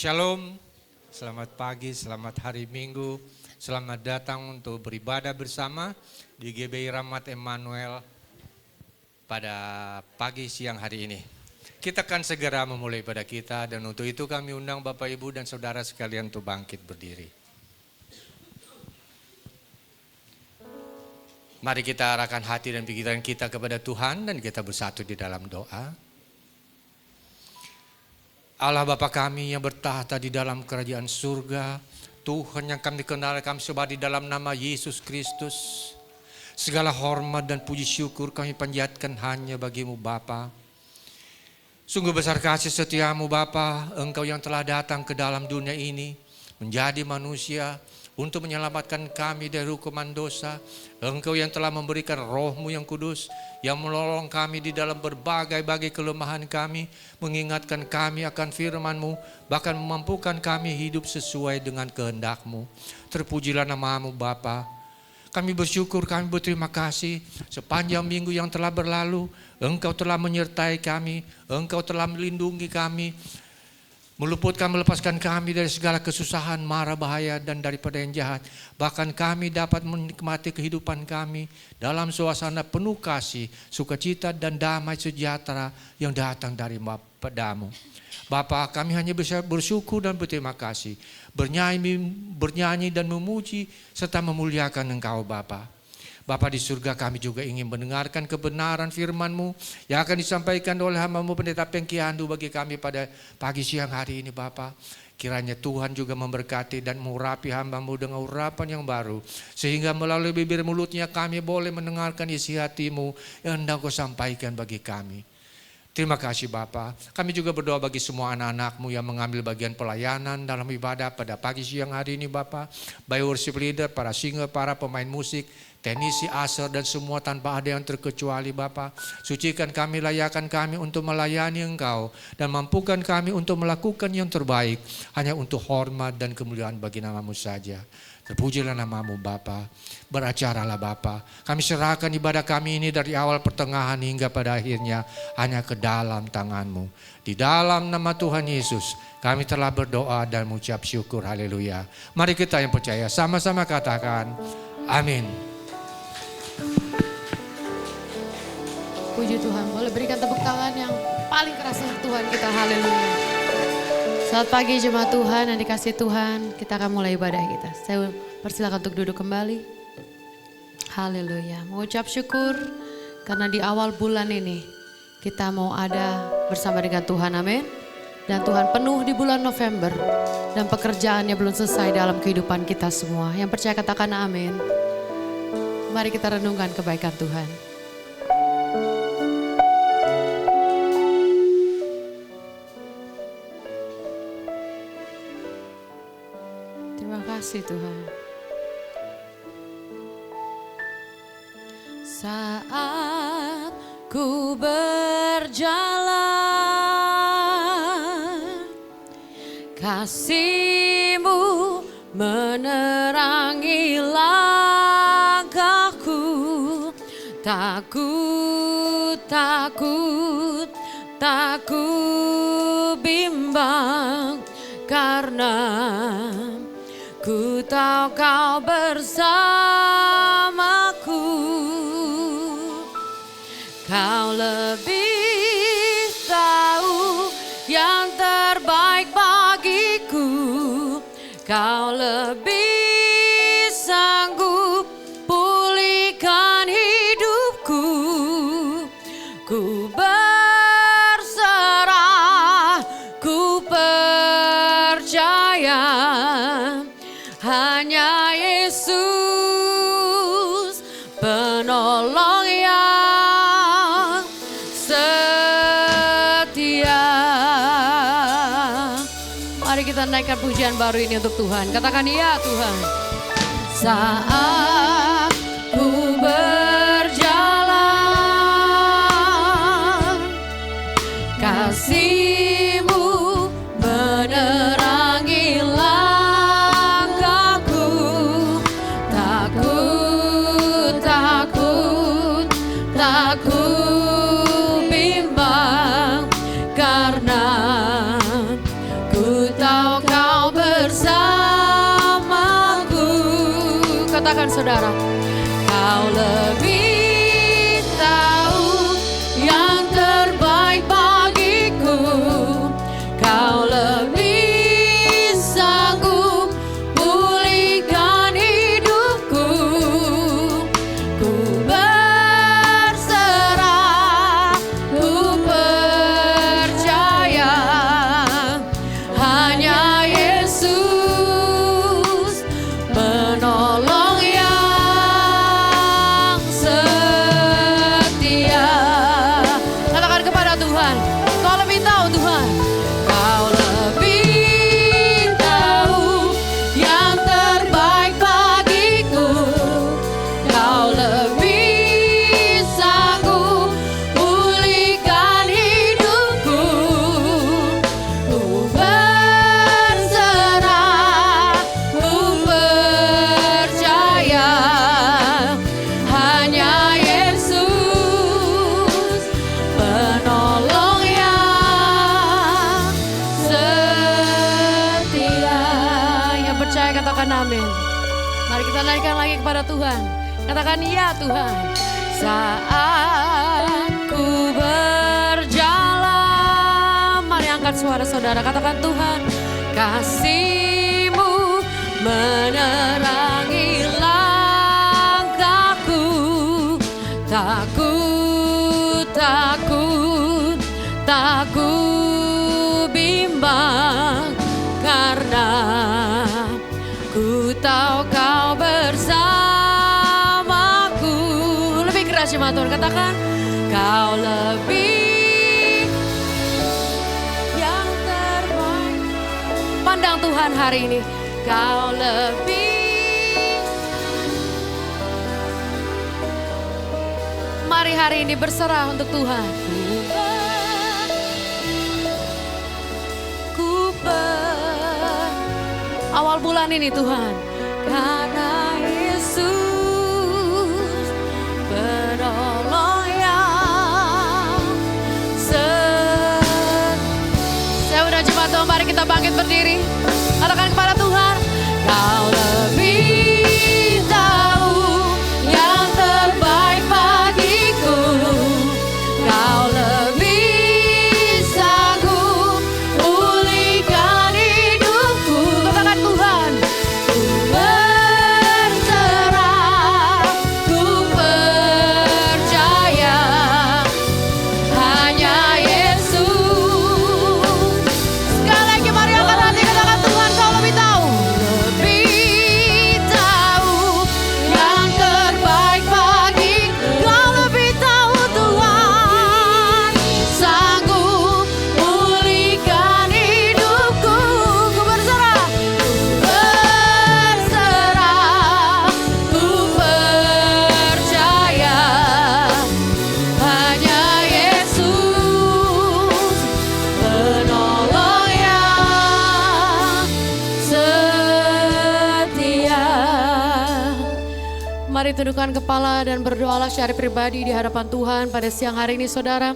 Shalom, selamat pagi, selamat hari Minggu, selamat datang untuk beribadah bersama di GBI Rahmat Emmanuel pada pagi siang hari ini. Kita akan segera memulai ibadah kita dan untuk itu kami undang Bapak Ibu dan Saudara sekalian untuk bangkit berdiri. Mari kita arahkan hati dan pikiran kita kepada Tuhan dan kita bersatu di dalam doa. Allah Bapa kami yang bertahta di dalam kerajaan surga, Tuhan yang kami kenal, kami sembah di dalam nama Yesus Kristus. Segala hormat dan puji syukur kami panjatkan hanya bagimu Bapa. Sungguh besar kasih setiamu Bapa, Engkau yang telah datang ke dalam dunia ini menjadi manusia untuk menyelamatkan kami dari hukuman dosa. Engkau yang telah memberikan Roh-Mu yang kudus, yang menolong kami di dalam berbagai-bagai kelemahan kami, mengingatkan kami akan firman-Mu, bahkan memampukan kami hidup sesuai dengan kehendak-Mu. Terpujilah nama-Mu Bapa. Kami bersyukur, kami berterima kasih sepanjang minggu yang telah berlalu, Engkau telah menyertai kami, Engkau telah melindungi kami, meluputkan, melepaskan kami dari segala kesusahan, mara bahaya dan daripada yang jahat. Bahkan kami dapat menikmati kehidupan kami dalam suasana penuh kasih, sukacita dan damai sejahtera yang datang dari Padamu. Bapa, kami hanya bisa bersyukur dan berterima kasih, bernyanyi dan memuji serta memuliakan Engkau Bapa. Bapa di surga, kami juga ingin mendengarkan kebenaran firman-Mu yang akan disampaikan oleh hamba-Mu Pendeta Pengki Handu bagi kami pada pagi siang hari ini Bapa. Kiranya Tuhan juga memberkati dan mengurapi hamba-Mu dengan urapan yang baru, sehingga melalui bibir mulutnya kami boleh mendengarkan isi hati-Mu yang hendak Kau sampaikan bagi kami. Terima kasih Bapa. Kami juga berdoa bagi semua anak-anak-Mu yang mengambil bagian pelayanan dalam ibadah pada pagi siang hari ini Bapa. Baik worship leader, para singer, para pemain musik, teknisi, usher dan semua tanpa ada yang terkecuali Bapa. Sucikan kami, layakan kami untuk melayani Engkau dan mampukan kami untuk melakukan yang terbaik hanya untuk hormat dan kemuliaan bagi nama-Mu saja. Terpujilah nama-Mu Bapa. Beracaralah Bapa. Kami serahkan ibadah kami ini dari awal pertengahan hingga pada akhirnya hanya ke dalam tangan-Mu. Di dalam nama Tuhan Yesus kami telah berdoa dan mengucap syukur. Haleluya. Mari kita yang percaya sama-sama katakan amin. Puji Tuhan, boleh berikan tepuk tangan yang paling keras untuk Tuhan kita. Haleluya. Selamat pagi jemaat Tuhan yang dikasihi Tuhan. Kita akan mulai ibadah kita. Saya persilakan untuk duduk kembali. Haleluya. Mengucap syukur karena di awal bulan ini kita mau ada bersama dengan Tuhan. Amin. Dan Tuhan penuh di bulan November dan pekerjaannya belum selesai dalam kehidupan kita semua. Yang percaya katakan amin. Mari kita renungkan kebaikan Tuhan. Terima kasih Tuhan. Saat ku berjalan, kasih-Mu menerangi langkahku. Takut bimbang karena ku tahu Kau bersamaku. Kau lebih tahu yang terbaik bagiku. Kau lebih sanggup pulihkan hidupku. Ku berserah, ku percaya. Hanya Yesus penolong yang setia. Mari kita naikkan pujian baru ini untuk Tuhan. Katakan iya Tuhan. Saat ku berjalan, kasih-Mu menerangi langkahku. Takut bimbang karena ku tahu saudara. Kau lebih tahu yang terbaik bagiku. Kau lebih sanggup pulihkan hidupku. Ku berserah, ku percaya hanya Yesus penolong yang setia. Katakan kepada Tuhan, Kau lebih tahu Tuhan. Kau lebih tahu yang terbaik bagiku. Kau lebih sanggup pulihkan hidupku. Ku berserah, ku percaya hanya Yesus penolong yang setia. Yang percaya katakan amin. Mari kita naikkan lagi kepada Tuhan. Katakan iya Tuhan. Saat ku berjalan, mari angkat suara saudara. Katakan Tuhan, kasih-Mu menerangi langkahku. Takut, takut, takut bimbang, karena ku tahu Kau bersamaku. Lebih keras jemaat Tuhan, katakan Kau lebih yang terbaik. Pandang Tuhan hari ini, Kau lebih. Mari hari ini berserah untuk Tuhan. Awal bulan ini Tuhan, karena Yesus penolong yang Saya udah jemaat Tuhan, mari kita bangkit berdiri. Katakan kepada Tuhan, Kau lebih tahu yang terbaik bagiku. Kau lebih sanggup pulihkan hidupku. Katakan Tuhan, ku berserah, ku percaya hanya Yesus. Sekali lagi mari angkat hati, katakan Tuhan, Kau lebih tahu. Lebih tahu yang terbaik bagiku. Kau lebih tahu Tuhan, sanggup pulihkan hidupku. Ku berserah, ku percaya hanya Yesus penolong yang setia. Mari tundukkan kepala dan berdoalah secara pribadi di hadapan Tuhan pada siang hari ini saudara.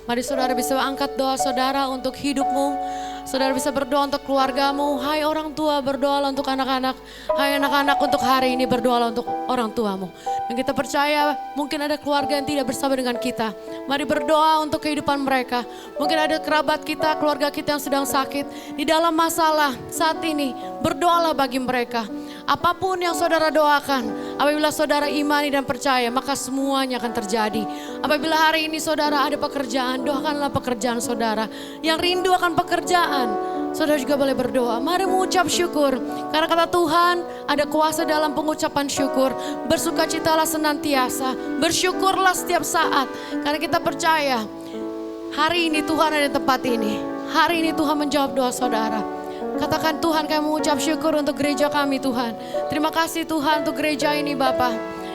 Mari saudara bisa angkat doa saudara untuk hidupmu. Saudara bisa berdoa untuk keluargamu. Hai orang tua, berdoalah untuk anak-anak. Hai anak-anak, untuk hari ini berdoalah untuk orang tuamu. Dan kita percaya mungkin ada keluarga yang tidak bersama dengan kita. Mari berdoa untuk kehidupan mereka. Mungkin ada kerabat kita, keluarga kita yang sedang sakit. Di dalam masalah saat ini, berdoalah bagi mereka. Apapun yang saudara doakan, apabila saudara imani dan percaya, maka semuanya akan terjadi. Apabila hari ini saudara ada pekerjaan, doakanlah pekerjaan saudara. Yang rindu akan pekerjaan, saudara juga boleh berdoa. Mari mengucap syukur, karena kata Tuhan ada kuasa dalam pengucapan syukur. Bersukacitalah senantiasa, bersyukurlah setiap saat. Karena kita percaya hari ini Tuhan ada di tempat ini. Hari ini Tuhan menjawab doa saudara. Katakan Tuhan, kami mengucap syukur untuk gereja kami Tuhan. Terima kasih Tuhan untuk gereja ini Bapa.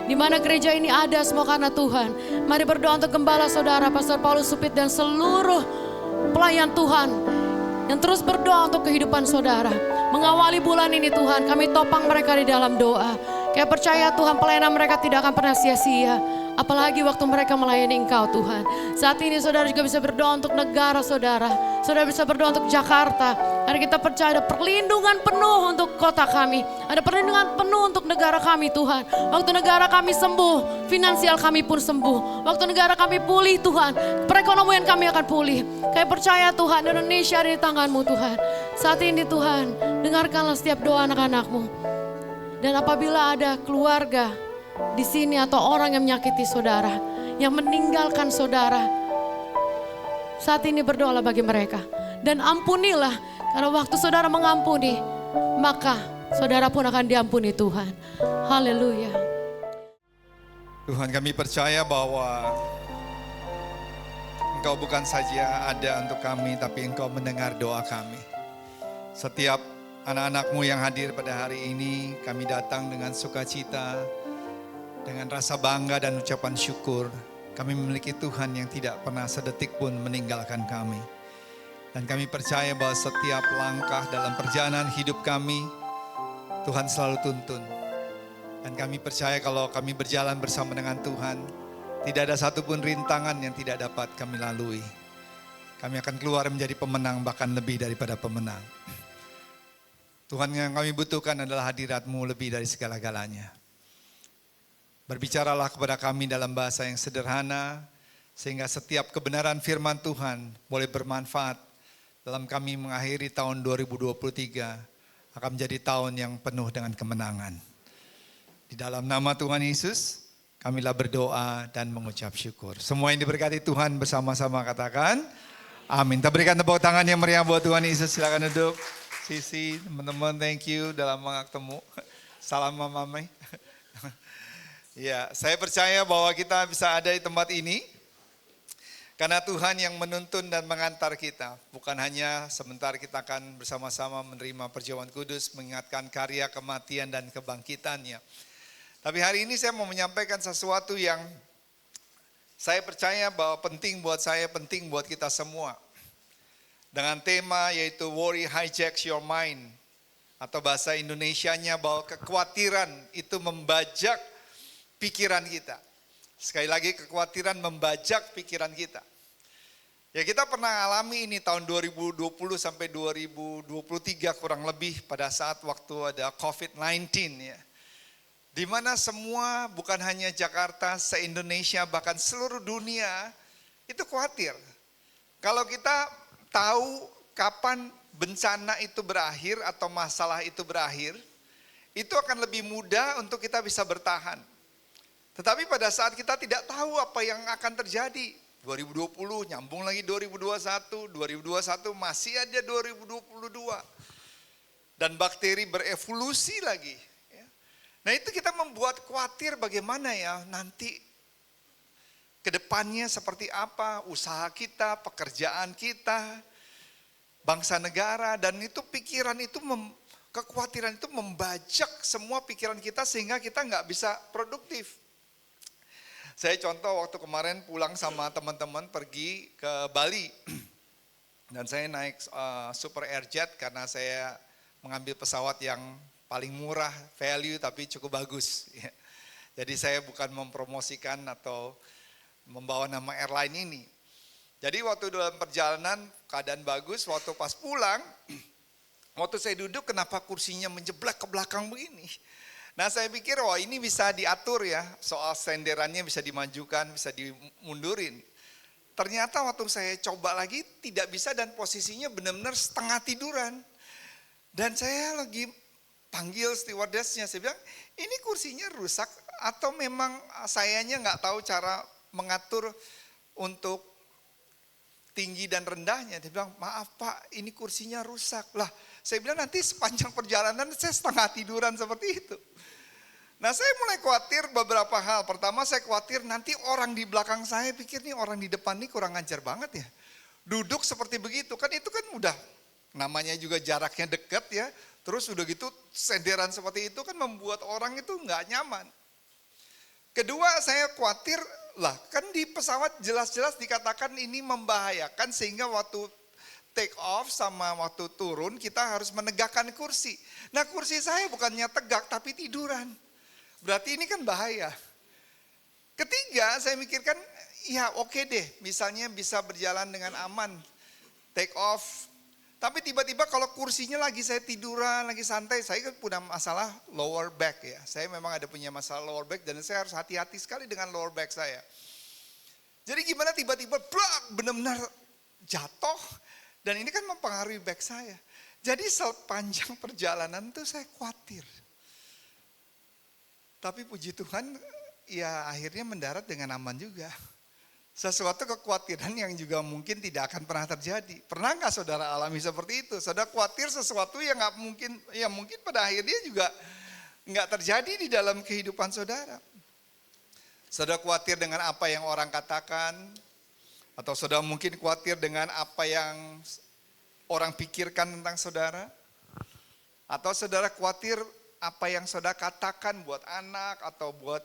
Di mana gereja ini ada semua karena Tuhan. Mari berdoa untuk gembala saudara Pastor Paulus Supit dan seluruh pelayan Tuhan yang terus berdoa untuk kehidupan saudara. Mengawali bulan ini Tuhan, kami topang mereka di dalam doa. Kami percaya Tuhan, pelayanan mereka tidak akan pernah sia-sia. Apalagi waktu mereka melayani Engkau Tuhan. Saat ini saudara juga bisa berdoa untuk negara saudara. Saudara bisa berdoa untuk Jakarta. Hari kita percaya ada perlindungan penuh untuk kota kami. Ada perlindungan penuh untuk negara kami Tuhan. Waktu negara kami sembuh, finansial kami pun sembuh. Waktu negara kami pulih Tuhan, perekonomian kami akan pulih. Kami percaya Tuhan, Indonesia ada di tangan-Mu Tuhan. Saat ini Tuhan, dengarkanlah setiap doa anak-anak-Mu. Dan apabila ada keluarga di sini atau orang yang menyakiti saudara, yang meninggalkan saudara, saat ini berdoalah bagi mereka. Dan ampunilah, karena waktu saudara mengampuni, maka saudara pun akan diampuni Tuhan. Haleluya. Tuhan, kami percaya bahwa Engkau bukan saja ada untuk kami, tapi Engkau mendengar doa kami. Setiap anak-anak-Mu yang hadir pada hari ini, kami datang dengan sukacita, dengan rasa bangga dan ucapan syukur. Kami memiliki Tuhan yang tidak pernah sedetik pun meninggalkan kami. Dan kami percaya bahwa setiap langkah dalam perjalanan hidup kami, Tuhan selalu tuntun. Dan kami percaya kalau kami berjalan bersama dengan Tuhan, tidak ada satupun rintangan yang tidak dapat kami lalui. Kami akan keluar menjadi pemenang, bahkan lebih daripada pemenang. Tuhan, yang kami butuhkan adalah hadirat-Mu lebih dari segala-galanya. Berbicaralah kepada kami dalam bahasa yang sederhana, sehingga setiap kebenaran firman Tuhan boleh bermanfaat dalam kami mengakhiri tahun 2023, akan menjadi tahun yang penuh dengan kemenangan. Di dalam nama Tuhan Yesus, kamilah berdoa dan mengucap syukur. Semua yang diberkati Tuhan bersama-sama katakan, amin. Kita berikan tepuk tangan yang meriah buat Tuhan Yesus. Silakan duduk. Sisi, teman-teman, thank you dalam ketemu. Salam Mama Mai. Ya, saya percaya bahwa kita bisa ada di tempat ini karena Tuhan yang menuntun dan mengantar kita. Bukan hanya sebentar kita akan bersama-sama menerima perjamuan kudus, mengingatkan karya kematian dan kebangkitannya. Tapi hari ini saya mau menyampaikan sesuatu yang saya percaya bahwa penting buat saya, penting buat kita semua. Dengan tema yaitu worry hijacks your mind. Atau bahasa Indonesianya bahwa kekhawatiran itu membajak pikiran kita. Sekali lagi, kekhawatiran membajak pikiran kita. Ya, kita pernah alami ini tahun 2020 sampai 2023 kurang lebih pada saat waktu ada COVID-19 ya. Di mana semua, bukan hanya Jakarta, se-Indonesia, bahkan seluruh dunia itu khawatir. Kalau kita tahu kapan bencana itu berakhir atau masalah itu berakhir, itu akan lebih mudah untuk kita bisa bertahan. Tetapi pada saat kita tidak tahu apa yang akan terjadi, 2020 nyambung lagi 2021, 2021 masih ada 2022. Dan bakteri berevolusi lagi. Nah, itu kita membuat khawatir bagaimana ya nanti ke depannya seperti apa, usaha kita, pekerjaan kita, bangsa negara, dan itu pikiran itu, kekhawatiran itu membajak semua pikiran kita sehingga kita nggak bisa produktif. Saya contoh waktu kemarin pulang sama teman-teman pergi ke Bali dan saya naik Super Airjet karena saya mengambil pesawat yang paling murah, value tapi cukup bagus. Jadi saya bukan mempromosikan atau membawa nama airline ini. Jadi waktu dalam perjalanan keadaan bagus, waktu pas pulang, waktu saya duduk kenapa kursinya menjeblak ke belakang begini. Nah, saya pikir wah ini bisa diatur ya, soal senderannya bisa dimajukan, bisa dimundurin. Ternyata waktu saya coba lagi tidak bisa dan posisinya benar-benar setengah tiduran. Dan saya lagi panggil stewardessnya, saya bilang ini kursinya rusak atau memang sayanya nggak tahu cara mengatur untuk tinggi dan rendahnya. Dia bilang maaf Pak ini kursinya rusak. Lah saya bilang nanti sepanjang perjalanan saya setengah tiduran seperti itu. Nah saya mulai khawatir beberapa hal. Pertama saya khawatir nanti orang di belakang saya pikir nih orang di depan nih kurang ajar banget ya. Duduk seperti begitu kan itu kan udah namanya juga jaraknya dekat ya. Terus udah gitu senderan seperti itu kan membuat orang itu nggak nyaman. Kedua saya khawatir lah kan di pesawat jelas-jelas dikatakan ini membahayakan sehingga waktu take off sama waktu turun kita harus menegakkan kursi. Nah kursi saya bukannya tegak tapi tiduran. Berarti ini kan bahaya. Ketiga saya mikirkan ya oke deh misalnya bisa berjalan dengan aman. Take off Tapi tiba-tiba kalau kursinya lagi saya tiduran, lagi santai, saya kan punya masalah lower back ya. Saya memang ada punya masalah lower back dan saya harus hati-hati sekali dengan lower back saya. Jadi gimana tiba-tiba benar-benar jatuh dan ini kan mempengaruhi back saya. Jadi sepanjang perjalanan tuh saya khawatir. Tapi puji Tuhan ya akhirnya mendarat dengan aman juga. Sesuatu kekhawatiran yang juga mungkin tidak akan pernah terjadi. Pernah nggak saudara alami seperti itu? Saudara khawatir sesuatu yang nggak mungkin, ya mungkin pada akhirnya juga nggak terjadi di dalam kehidupan saudara. Saudara khawatir dengan apa yang orang katakan, atau saudara mungkin khawatir dengan apa yang orang pikirkan tentang saudara, atau saudara khawatir apa yang saudara katakan buat anak atau buat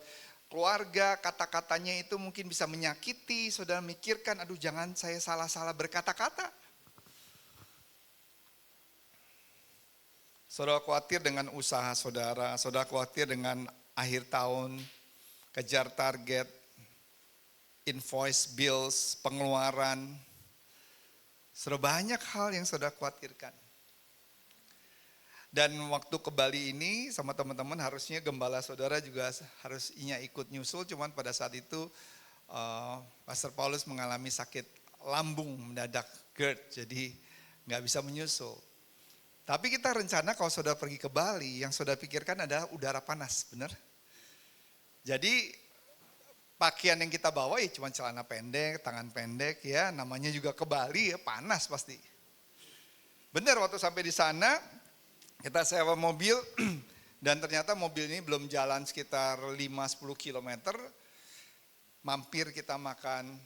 keluarga, kata-katanya itu mungkin bisa menyakiti, saudara mikirkan, aduh jangan saya salah-salah berkata-kata. Saudara khawatir dengan usaha saudara, saudara khawatir dengan akhir tahun, kejar target, invoice, bills, pengeluaran. Saudara banyak hal yang saudara khawatirkan. Dan waktu ke Bali ini sama teman-teman harusnya gembala saudara juga harusnya ikut nyusul. Cuman pada saat itu Pastor Paulus mengalami sakit lambung mendadak GERD. Jadi nggak bisa menyusul. Tapi kita rencana kalau saudara pergi ke Bali yang saudara pikirkan adalah udara panas, benar? Jadi pakaian yang kita bawa ya cuma celana pendek, tangan pendek ya. Namanya juga ke Bali ya panas pasti. Benar waktu sampai di sana kita sewa mobil dan ternyata mobil ini belum jalan sekitar 5-10 kilometer. Mampir kita makan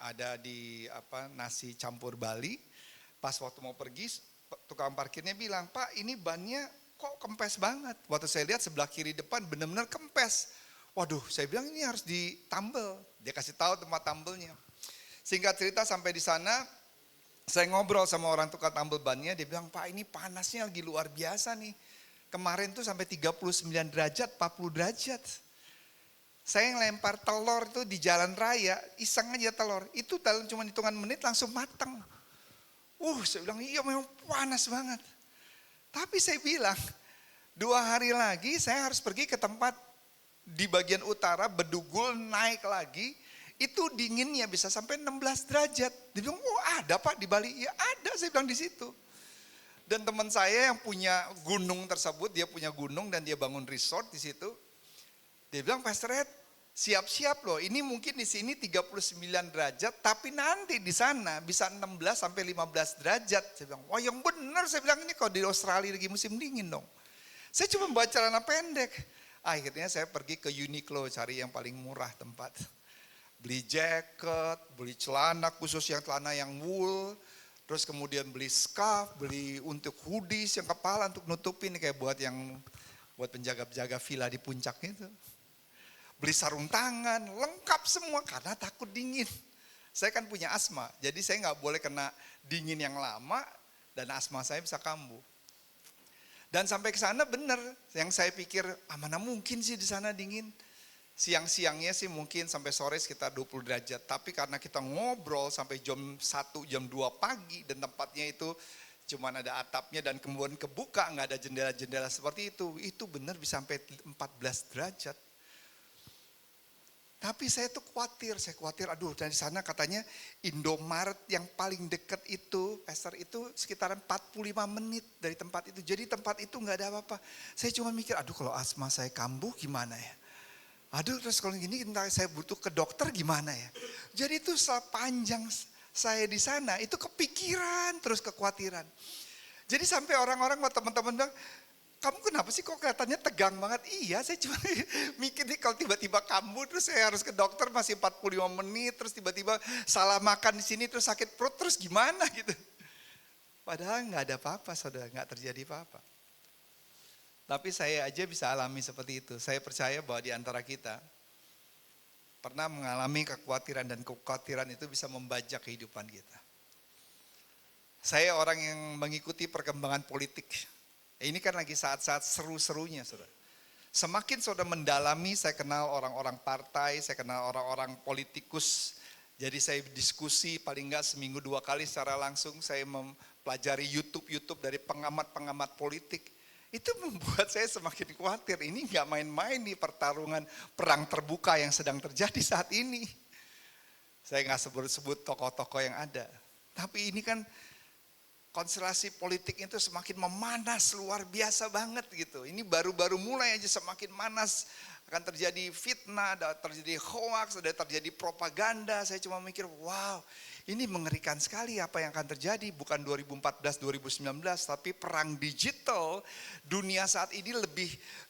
ada di nasi campur Bali. Pas waktu mau pergi tukang parkirnya bilang, "Pak ini bannya kok kempes banget." Waktu saya lihat sebelah kiri depan benar-benar kempes. Waduh saya bilang ini harus ditambel. Dia kasih tahu tempat tambelnya. Singkat cerita sampai di sana. Saya ngobrol sama orang tukang tambel bannya, dia bilang, "Pak ini panasnya lagi luar biasa nih. Kemarin tuh sampai 39 derajat, 40 derajat. Saya ngelempar telur tuh di jalan raya, iseng aja telur. Itu dalam cuma hitungan menit langsung matang." Saya bilang, iya memang panas banget. Tapi saya bilang, 2 hari lagi saya harus pergi ke tempat di bagian utara, Bedugul naik lagi. Itu dinginnya bisa sampai 16 derajat. Dia bilang, ada Pak di Bali. Ya ada, saya bilang di situ. Dan teman saya yang punya gunung tersebut, dia punya gunung dan dia bangun resort di situ. Dia bilang, Pastor Ed, siap-siap loh. Ini mungkin di sini 39 derajat, tapi nanti di sana bisa 16 sampai 15 derajat. Saya bilang, wah yang benar. Saya bilang ini kalau di Australia lagi musim dingin dong. Saya cuma bawa celana pendek. Akhirnya saya pergi ke Uniqlo cari yang paling murah tempat. Beli jaket, beli celana khusus yang celana yang wool, terus kemudian beli scarf, beli untuk hoodies yang kepala untuk nutupin kayak buat penjaga-penjaga villa di puncak itu. Beli sarung tangan, lengkap semua karena takut dingin. Saya kan punya asma, jadi saya nggak boleh kena dingin yang lama dan asma saya bisa kambuh. Dan sampai ke sana benar, yang saya pikir mana mungkin sih di sana dingin. Siang-siangnya sih mungkin sampai sore sekitar 20 derajat. Tapi karena kita ngobrol sampai jam 1, jam 2 pagi dan tempatnya itu cuma ada atapnya dan kemudian kebuka, nggak ada jendela-jendela seperti itu. Itu benar bisa sampai 14 derajat. Tapi saya tuh khawatir, aduh dari sana katanya Indomaret yang paling dekat itu, Pastor itu sekitaran 45 menit dari tempat itu. Jadi tempat itu nggak ada apa-apa. Saya cuma mikir, aduh kalau asma saya kambuh gimana ya? Aduh terus kalau gini entah saya butuh ke dokter gimana ya. Jadi itu sepanjang saya di sana itu kepikiran terus kekhawatiran. Jadi sampai orang-orang teman-teman bilang, kamu kenapa sih kok kelihatannya tegang banget? Iya saya cuma mikir nih kalau tiba-tiba kambuh terus saya harus ke dokter masih 45 menit. Terus tiba-tiba salah makan di sini terus sakit perut terus gimana gitu. Padahal nggak ada apa-apa saudara, nggak terjadi apa-apa. Tapi saya aja bisa alami seperti itu. Saya percaya bahwa di antara kita pernah mengalami kekhawatiran dan kekhawatiran itu bisa membajak kehidupan kita. Saya orang yang mengikuti perkembangan politik. Ini kan lagi saat-saat seru-serunya saudara. Semakin saudara mendalami, saya kenal orang-orang partai, saya kenal orang-orang politikus. Jadi saya diskusi paling enggak seminggu 2 kali secara langsung saya pelajari YouTube dari pengamat-pengamat politik. Itu membuat saya semakin khawatir, ini nggak main-main nih pertarungan perang terbuka yang sedang terjadi saat ini. Saya nggak sebut-sebut tokoh-tokoh yang ada. Tapi ini kan konstelasi politik itu semakin memanas luar biasa banget gitu. Ini baru-baru mulai aja semakin manas. Akan terjadi fitnah, ada terjadi hoax, ada terjadi propaganda. Saya cuma mikir, wow, ini mengerikan sekali apa yang akan terjadi. Bukan 2014-2019, tapi perang digital dunia saat ini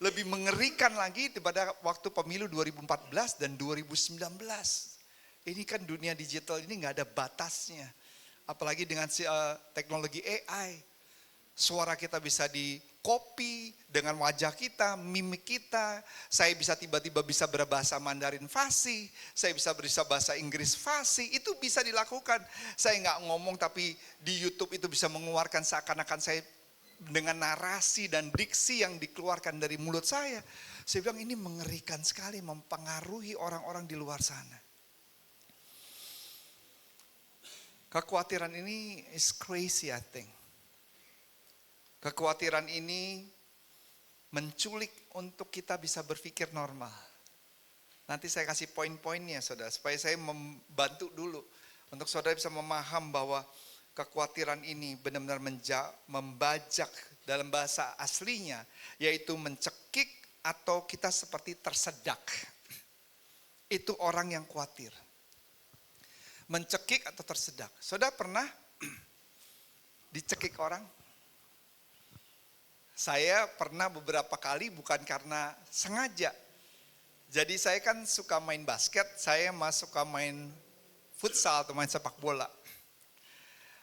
lebih mengerikan lagi daripada waktu pemilu 2014 dan 2019. Ini kan dunia digital ini nggak ada batasnya. Apalagi dengan teknologi AI. Suara kita bisa di-copy dengan wajah kita, mimik kita. Saya bisa tiba-tiba bisa berbahasa Mandarin fasih. Saya bisa bahasa Inggris fasih. Itu bisa dilakukan. Saya nggak ngomong tapi di YouTube itu bisa mengeluarkan seakan-akan saya dengan narasi dan diksi yang dikeluarkan dari mulut saya. Saya bilang ini mengerikan sekali, mempengaruhi orang-orang di luar sana. Kekhawatiran ini is crazy, I think. Kekhawatiran ini menculik untuk kita bisa berpikir normal. Nanti saya kasih poin-poinnya saudara, supaya saya membantu dulu. Untuk saudara bisa memaham bahwa kekhawatiran ini benar-benar membajak dalam bahasa aslinya. Yaitu mencekik atau kita seperti tersedak. Itu orang yang khawatir. Mencekik atau tersedak. Saudara pernah dicekik orang? Saya pernah beberapa kali bukan karena sengaja. Jadi saya kan suka main basket, saya suka main futsal atau main sepak bola.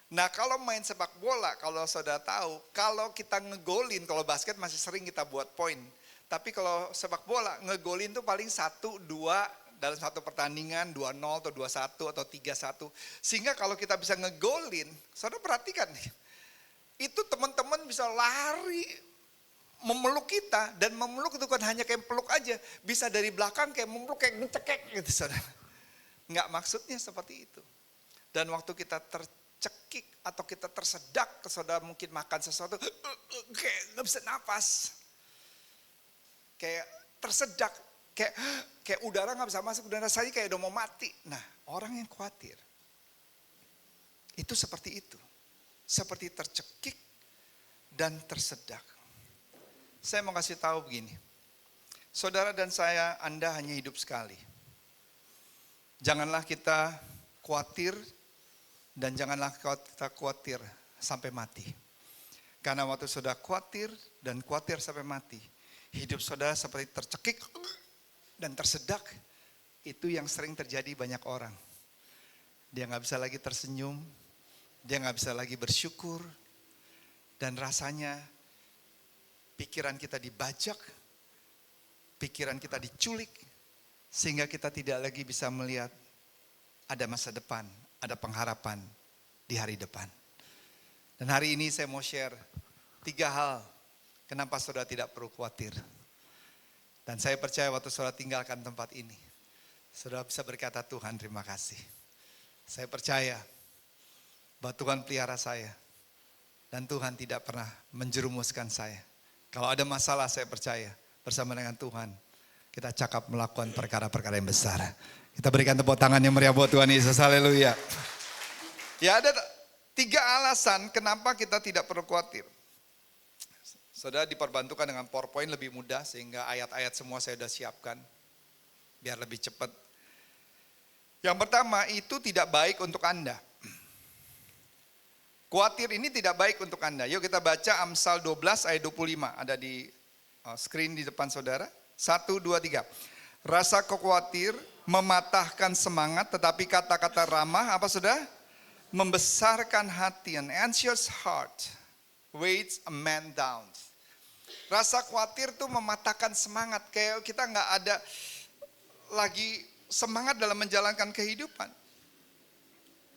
Nah kalau main sepak bola, kalau saudara tahu, kalau kita ngegolin, kalau basket masih sering kita buat poin. Tapi kalau sepak bola, ngegolin tuh paling 1, 2 dalam satu pertandingan, 2-0 atau 2-1 atau 3-1. Sehingga kalau kita bisa ngegolin, saudara perhatikan nih. Itu teman-teman bisa lari memeluk kita, dan memeluk itu kan hanya kayak peluk aja, bisa dari belakang kayak memeluk kayak ngecekek gitu saudara. Nggak maksudnya seperti itu. Dan waktu kita tercekik atau kita tersedak, saudara mungkin makan sesuatu, kayak nggak bisa napas, kayak tersedak, kayak udara nggak bisa masuk, udara saya kayak udah mau mati. Nah orang yang khawatir itu seperti itu. Seperti tercekik dan tersedak. Saya mau kasih tahu begini. Saudara dan saya, Anda hanya hidup sekali. Janganlah kita khawatir dan janganlah kita khawatir sampai mati. Karena waktu saudara khawatir dan khawatir sampai mati, hidup saudara seperti tercekik dan tersedak. Itu yang sering terjadi banyak orang. Dia nggak bisa lagi tersenyum. Dia nggak bisa lagi bersyukur, dan rasanya pikiran kita dibajak, pikiran kita diculik, sehingga kita tidak lagi bisa melihat ada masa depan, ada pengharapan di hari depan. Dan hari ini saya mau share 3 hal kenapa saudara tidak perlu khawatir. Dan saya percaya waktu saudara tinggalkan tempat ini, saudara bisa berkata, Tuhan terima kasih. Saya percaya bahwa Tuhan pelihara saya. Dan Tuhan tidak pernah menjerumuskan saya. Kalau ada masalah saya percaya bersama dengan Tuhan. Kita cakap melakukan perkara-perkara yang besar. Kita berikan tepuk tangan yang meriah buat Tuhan Yesus. Haleluya. Ya ada 3 alasan kenapa kita tidak perlu khawatir. Saudara diperbantukan dengan PowerPoint lebih mudah. Sehingga ayat-ayat semua saya sudah siapkan. Biar lebih cepat. Yang pertama itu tidak baik untuk Anda. Khawatir ini tidak baik untuk Anda. Yuk kita baca Amsal 12 ayat 25. Ada di screen di depan saudara. 1, 2, 3. Rasa khawatir mematahkan semangat, tetapi kata-kata ramah apa saudara? Membesarkan hati. An anxious heart weighs a man down. Rasa khawatir itu mematahkan semangat. Kayak kita nggak ada lagi semangat dalam menjalankan kehidupan.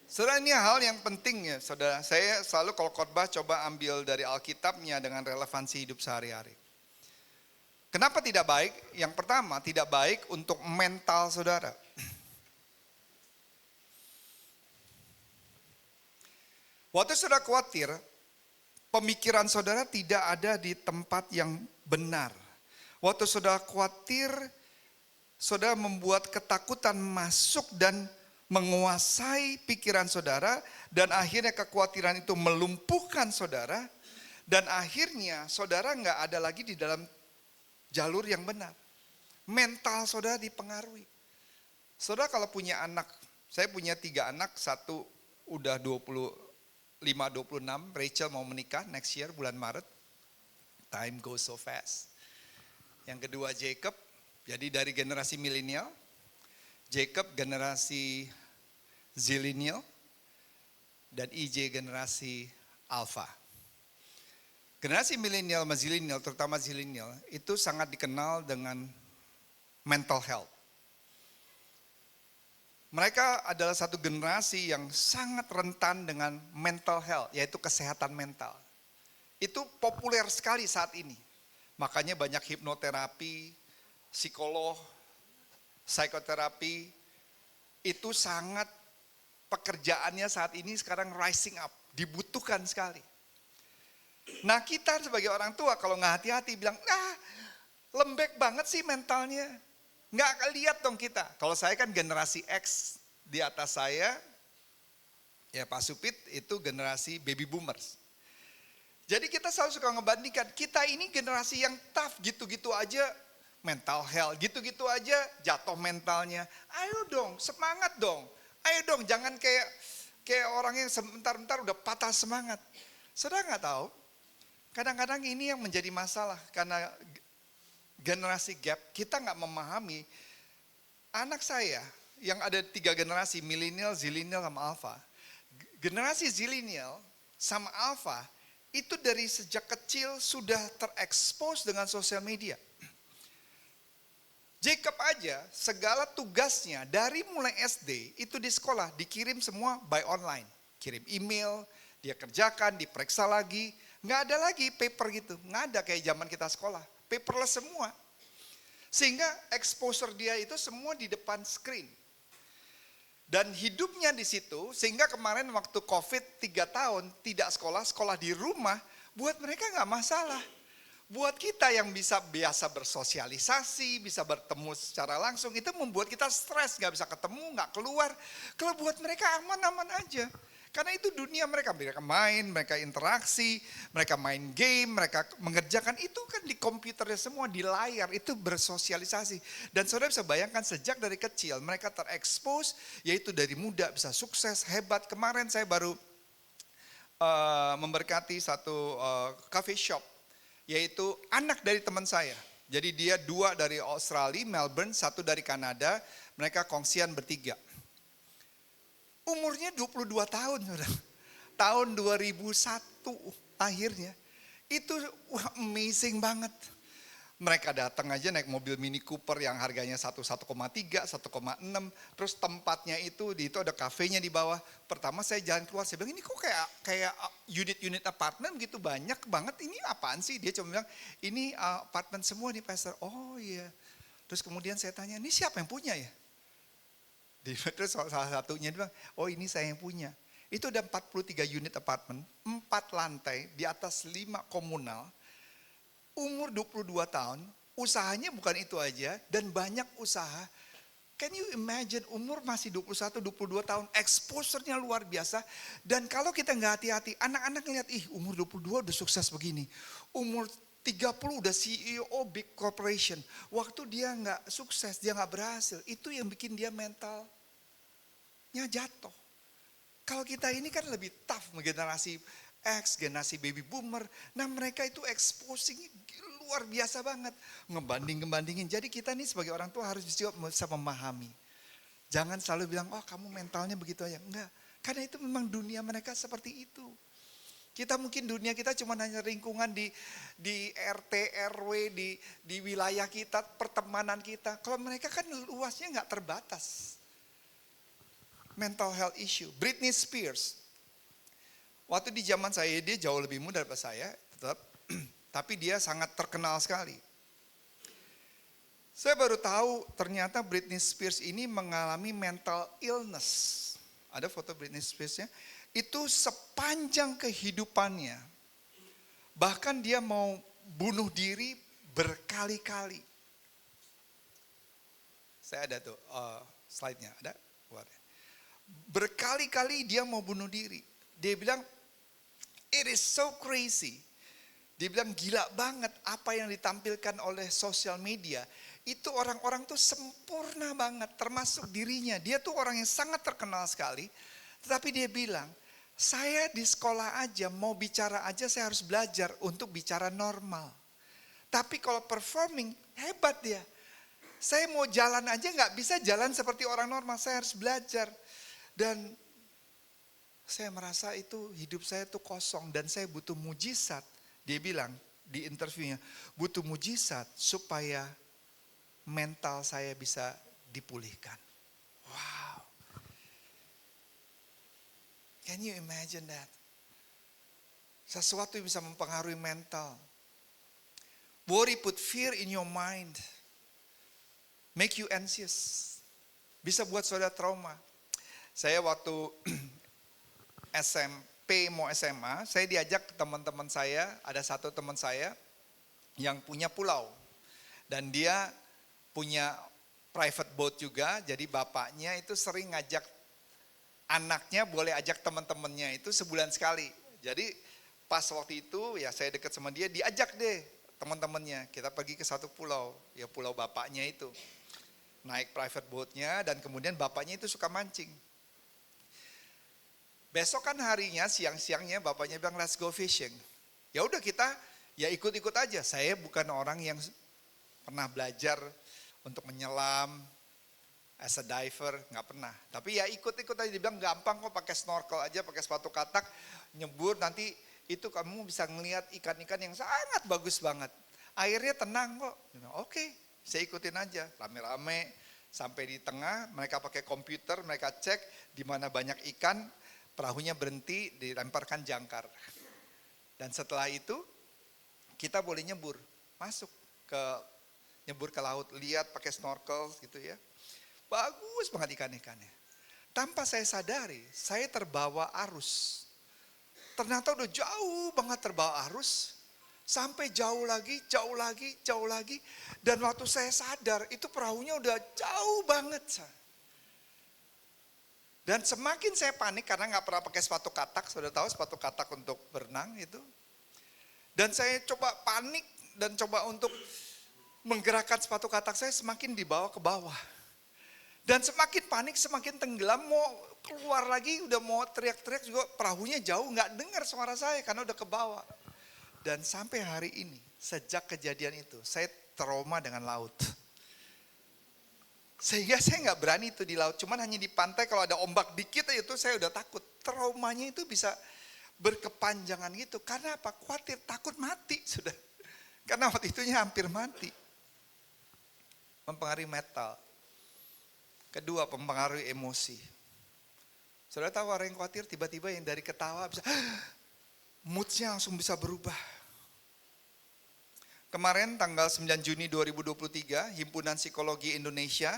Saudara, ini hal yang penting ya saudara. Saya selalu kalau khotbah coba ambil dari Alkitabnya dengan relevansi hidup sehari-hari. Kenapa tidak baik? Yang pertama, tidak baik untuk mental saudara. Waktu saudara khawatir, pemikiran saudara tidak ada di tempat yang benar. Waktu saudara khawatir, saudara membuat ketakutan masuk dan menguasai pikiran saudara, dan akhirnya kekhawatiran itu melumpuhkan saudara, dan akhirnya saudara nggak ada lagi di dalam jalur yang benar. Mental saudara dipengaruhi. Saudara kalau punya anak, saya punya 3 anak, satu udah 25-26, Rachel mau menikah next year bulan Maret. Time goes so fast. Yang kedua Jacob, jadi dari generasi milenial. Jacob generasi zillennial. Dan IJ generasi alpha. Generasi milenial sama zillennial, terutama zillennial, itu sangat dikenal dengan mental health. Mereka adalah satu generasi yang sangat rentan dengan mental health, yaitu kesehatan mental. Itu populer sekali saat ini. Makanya banyak hipnoterapi, psikolog, psikoterapi, itu sangat pekerjaannya saat ini sekarang rising up, dibutuhkan sekali. Nah kita sebagai orang tua kalau nggak hati-hati bilang, lembek banget sih mentalnya. Nggak lihat dong kita. Kalau saya kan generasi X, di atas saya, ya Pak Supit itu generasi baby boomers. Jadi kita selalu suka ngebandingkan, kita ini generasi yang tough, gitu-gitu aja mental health, gitu-gitu aja jatuh mentalnya. Ayo dong, semangat dong. Ayo dong, jangan kayak orang yang sebentar-bentar udah patah semangat. Saudara nggak tahu, kadang-kadang ini yang menjadi masalah karena generasi gap, kita nggak memahami. Anak saya yang ada 3 generasi, milenial, zillennial, sama alpha. Generasi zillennial sama alpha itu dari sejak kecil sudah terekspos dengan sosial media. Jacob aja segala tugasnya dari mulai SD itu di sekolah dikirim semua by online. Kirim email, dia kerjakan, diperiksa lagi. Nggak ada lagi paper gitu, nggak ada kayak zaman kita sekolah. Paperless semua. Sehingga exposure dia itu semua di depan screen. Dan hidupnya di situ, sehingga kemarin waktu COVID 3 tahun tidak sekolah di rumah, buat mereka nggak masalah. Buat kita yang biasa bersosialisasi, bisa bertemu secara langsung, itu membuat kita stres, nggak bisa ketemu, nggak keluar. Kalau buat mereka aman-aman aja. Karena itu dunia mereka main, mereka interaksi, mereka main game, mereka mengerjakan itu kan di komputernya semua, di layar, itu bersosialisasi. Dan saudara bisa bayangkan sejak dari kecil mereka terekspos, yaitu dari muda bisa sukses, hebat. Kemarin saya baru memberkati satu coffee shop, yaitu anak dari teman saya. Jadi dia 2 dari Australia, Melbourne, 1 dari Kanada, mereka kongsian bertiga. Umurnya 22 tahun, saudara. Tahun 2001 akhirnya. Itu amazing banget. Mereka datang aja naik mobil Mini Cooper yang harganya 1,3, 1,6. Terus tempatnya itu ada kafenya di bawah. Pertama saya jalan keluar, saya bilang ini kok kayak unit-unit apartemen gitu banyak banget. Ini apaan sih? Dia cuma bilang ini apartemen semua nih Pastor. Oh iya. Terus kemudian saya tanya, ini siapa yang punya ya? Terus salah satunya dia bilang, oh ini saya yang punya. Itu ada 43 unit apartemen, 4 lantai, di atas 5 komunal. Umur 22 tahun, usahanya bukan itu aja, dan banyak usaha. Can you imagine umur masih 21, 22 tahun, exposure-nya luar biasa. Dan kalau kita nggak hati-hati, anak-anak ngeliat, umur 22 udah sukses begini. Umur 30 udah CEO big corporation. Waktu dia nggak sukses, dia nggak berhasil, itu yang bikin dia mentalnya jatuh. Kalau kita ini kan lebih tough, generasi X, generasi baby boomer. Nah mereka itu exposing luar biasa banget. Ngebanding-ngebandingin. Jadi kita nih sebagai orang tua harus bisa memahami. Jangan selalu bilang, oh kamu mentalnya begitu aja. Enggak, karena itu memang dunia mereka seperti itu. Kita mungkin dunia kita cuma hanya lingkungan di RT, RW, di wilayah kita, pertemanan kita. Kalau mereka kan luasnya nggak terbatas. Mental health issue. Britney Spears. Waktu di zaman saya, dia jauh lebih muda daripada saya, tetap. Tapi dia sangat terkenal sekali. Saya baru tahu ternyata Britney Spears ini mengalami mental illness. Ada foto Britney Spearsnya. itu sepanjang kehidupannya, bahkan dia mau bunuh diri berkali-kali. Saya ada tuh slide-nya, ada? Berkali-kali dia mau bunuh diri. Dia bilang, it is so crazy. Dia bilang gila banget apa yang ditampilkan oleh sosial media. Itu orang-orang tuh sempurna banget, termasuk dirinya. Dia tuh orang yang sangat terkenal sekali. Tetapi dia bilang, saya di sekolah aja, mau bicara aja saya harus belajar untuk bicara normal. Tapi kalau performing, hebat dia. Saya mau jalan aja nggak bisa jalan seperti orang normal, saya harus belajar. Dan saya merasa itu hidup saya tuh kosong dan saya butuh mujizat. Dia bilang di interviewnya, butuh mujizat supaya mental saya bisa dipulihkan. Wow. Can you imagine that? Sesuatu yang bisa mempengaruhi mental. Worry put fear in your mind. Make you anxious. Bisa buat saudara trauma. Saya waktu SMP mau SMA, saya diajak ke teman-teman saya, ada satu teman saya yang punya pulau. Dan dia punya private boat juga, jadi bapaknya itu sering ngajak anaknya, boleh ajak teman-temannya itu sebulan sekali. Jadi pas waktu itu ya saya dekat sama dia, diajak deh teman-temannya, kita pergi ke satu pulau, ya pulau bapaknya itu. Naik private boatnya dan kemudian bapaknya itu suka mancing. Besokan harinya siang-siangnya bapaknya bilang let's go fishing. Ya udah kita ya ikut-ikut aja. Saya bukan orang yang pernah belajar untuk menyelam as a diver, nggak pernah. Tapi ya ikut-ikut aja, dibilang gampang kok pakai snorkel aja, pakai sepatu katak, nyebur nanti itu kamu bisa ngelihat ikan-ikan yang sangat bagus banget. Airnya tenang kok. Oke, saya ikutin aja, rame-rame sampai di tengah, mereka pakai komputer, mereka cek di mana banyak ikan. Perahunya berhenti, dilemparkan jangkar. Dan setelah itu kita boleh nyebur, masuk nyebur ke laut, lihat pakai snorkel gitu ya. Bagus banget ikan-ikannya. Tanpa saya sadari, saya terbawa arus. Ternyata udah jauh banget terbawa arus, sampai jauh lagi, jauh lagi, jauh lagi. Dan waktu saya sadar, itu perahunya udah jauh banget. Dan semakin saya panik karena nggak pernah pakai sepatu katak, sudah tahu sepatu katak untuk berenang itu. Dan saya coba panik dan coba untuk menggerakkan sepatu katak saya semakin dibawa ke bawah. Dan semakin panik semakin tenggelam, mau keluar lagi udah mau teriak-teriak juga perahunya jauh nggak dengar suara saya karena udah ke bawah. Dan sampai hari ini sejak kejadian itu saya trauma dengan laut. Sehingga saya nggak berani itu di laut, cuman hanya di pantai kalau ada ombak dikit itu saya udah takut. Traumanya itu bisa berkepanjangan gitu. Karena apa? Khawatir, takut mati sudah. Karena waktu itunya hampir mati. Mempengaruhi mental. Kedua, mempengaruhi emosi. Saudara tahu orang yang khawatir tiba-tiba yang dari ketawa bisa moodnya langsung bisa berubah. Kemarin tanggal 9 Juni 2023, Himpunan Psikologi Indonesia